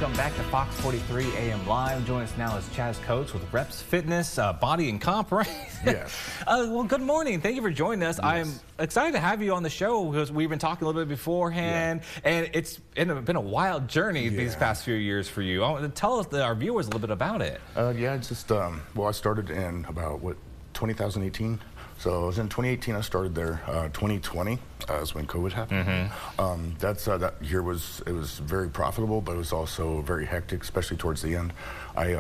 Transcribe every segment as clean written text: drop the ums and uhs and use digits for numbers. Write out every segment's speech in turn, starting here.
welcome back to Fox 43 AM Live. Join us now is Chaz Coates with Reps Fitness, Body and Comp, right? Yes. Well, good morning. Thank you for joining us. Yes. I'm excited to have you on the show because we've been talking a little bit beforehand, and it's been a wild journey these past few years for you. I want to tell us, our viewers, a little bit about it. Yeah, just, well, I started in about, 2018? So it was in 2018 I started there. 2020 is when COVID happened. That year was very profitable, but it was also very hectic, especially towards the end. I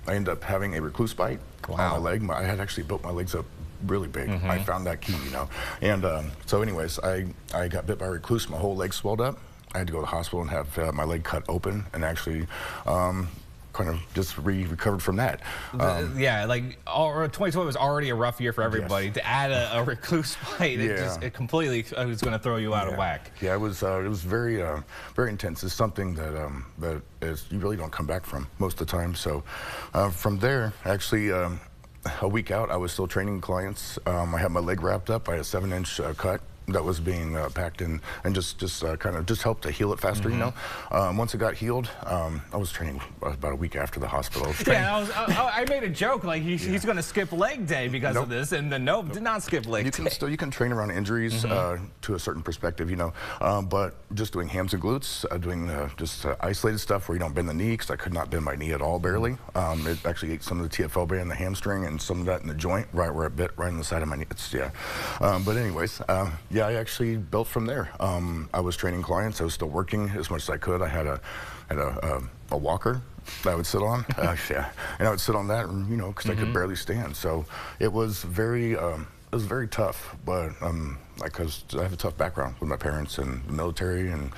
ended up having a recluse bite on my leg. I had actually built my legs up really big. I found that key, you know. And so anyways, I got bit by a recluse. My whole leg swelled up. I had to go to the hospital and have my leg cut open and actually kind of just recovered from that. Yeah, like 2020 was already a rough year for everybody. Yes. To add a recluse bite, it completely was going to throw you out of whack. Yeah, it was very very intense. It's something that you really don't come back from most of the time. So from there, actually, a week out, I was still training clients. I had my leg wrapped up. I had a 7-inch cut that was being packed in, and just kind of helped to heal it faster, you know. Once it got healed, I was training about a week after the hospital. Yeah, I made a joke like he's going to skip leg day because of this, and then nope, did not skip leg day. You can train around injuries to a certain perspective, you know, but just doing hams and glutes, doing just isolated stuff where you don't bend the knee, because I could not bend my knee at all, barely. It actually ate some of the TFL band in the hamstring and some of that in the joint, right where it bit, right on the side of my knee. But anyways, yeah, I actually built from there. I was training clients. I was still working as much as I could. I had a walker that I would sit on, and I would sit on that, and, you know, because I could barely stand. So it was very tough, but because I have a tough background with my parents and the military and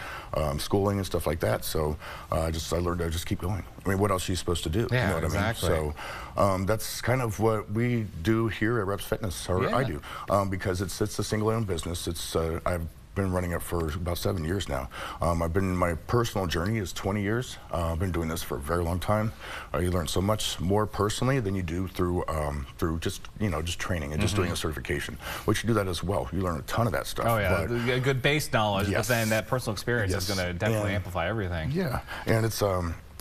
schooling and stuff like that. So I learned to just keep going. I mean, what else are you supposed to do? Yeah, you know what exactly. I mean? So that's kind of what we do here at Reps Fitness, or I do, because it's a single-owned business. I've been running it for about 7 years now. My personal journey is 20 years. I've been doing this for a very long time. You learn so much more personally than you do through just training and just doing a certification, which you do that as well. You learn a ton of that stuff. Oh yeah, a good base knowledge, but then that personal experience is going to definitely amplify everything. Yeah, and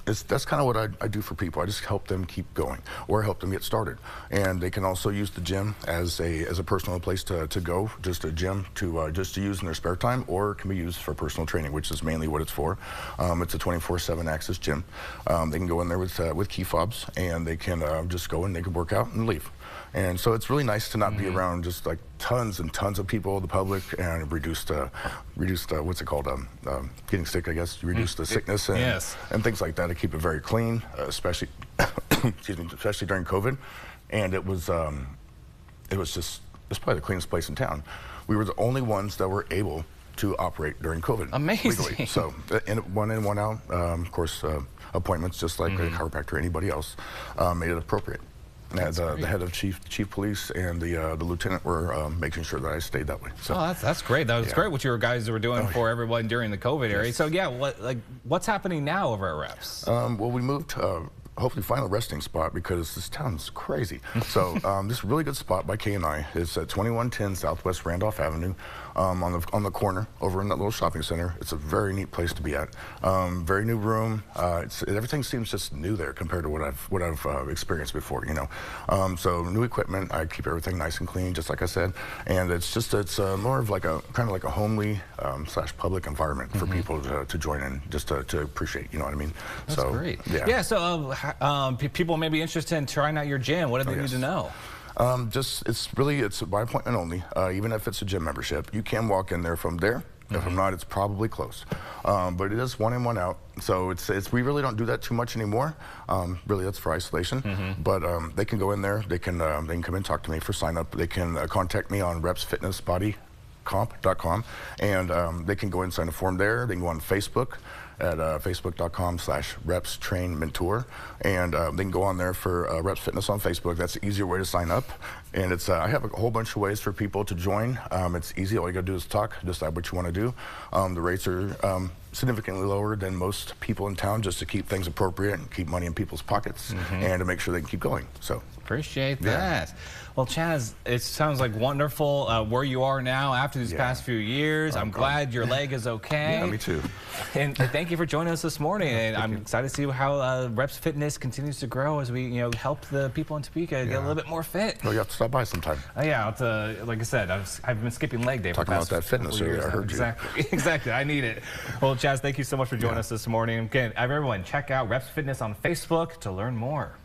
that's kind of what I do for people. I just help them keep going, or help them get started. And they can also use the gym as a personal place to go, just a gym to use in their spare time, or it can be used for personal training, which is mainly what it's for. It's a 24/7 access gym. They can go in there with key fobs, and they can just go in, they can work out and leave. And so it's really nice to not be around just like tons and tons of people, the public, and reduce what's it called, getting sick, I guess. Reduce the sickness and things like that. To keep it very clean, especially excuse me, especially during COVID. And it was probably the cleanest place in town. We were the only ones that were able to operate during COVID. Amazing. Legally. So one in, one out. Of course, appointments, just like a chiropractor or anybody else, made it appropriate. The head of chief police and the lieutenant were making sure that I stayed that way. So that's great. That was great what you guys were doing for everyone during the COVID era. So yeah, what's happening now over at Reps? Well, we moved. Hopefully find a resting spot, because this town's crazy. So this really good spot by K&I is at 2110 Southwest Randolph Avenue, on the corner over in that little shopping center. It's a very neat place to be at. Very new room. Everything seems just new there compared to what I've experienced before, you know. So new equipment. I keep everything nice and clean, just like I said. And it's more of like a kind of like a homely / public environment for people to join in, just to appreciate. You know what I mean? That's great. Yeah. So. People may be interested in trying out your gym. What do they need to know? It's by appointment only. Even if it's a gym membership, you can walk in there from there. If I'm not, it's probably close. But it is one in, one out. So we really don't do that too much anymore. Really, that's for isolation. But they can go in there. They can come in and talk to me for sign up. They can contact me on repsfitnessbodycomp.com, and they can go in and sign a form there. They can go on Facebook at facebook.com/repstrainmentor, and they can go on there for Reps Fitness on Facebook. That's the easier way to sign up, and I have a whole bunch of ways for people to join. It's easy. All you gotta do is talk, decide what you want to do. The rates are significantly lower than most people in town, just to keep things appropriate and keep money in people's pockets, and to make sure they can keep going. So appreciate that. Well, Chaz, it sounds like wonderful where you are now after these past few years. I'm glad your leg is okay. Yeah, me too. And thank thank you for joining us this morning. And I'm excited to see how Reps Fitness continues to grow as we, help the people in Topeka get a little bit more fit. Well, you have to stop by sometime. Yeah, like I said, I've been skipping leg day for the Talking past about that fitness couple earlier, years. I heard Exactly, exactly. I need it. Well, Chaz, thank you so much for joining us this morning. Again, everyone, check out Reps Fitness on Facebook to learn more.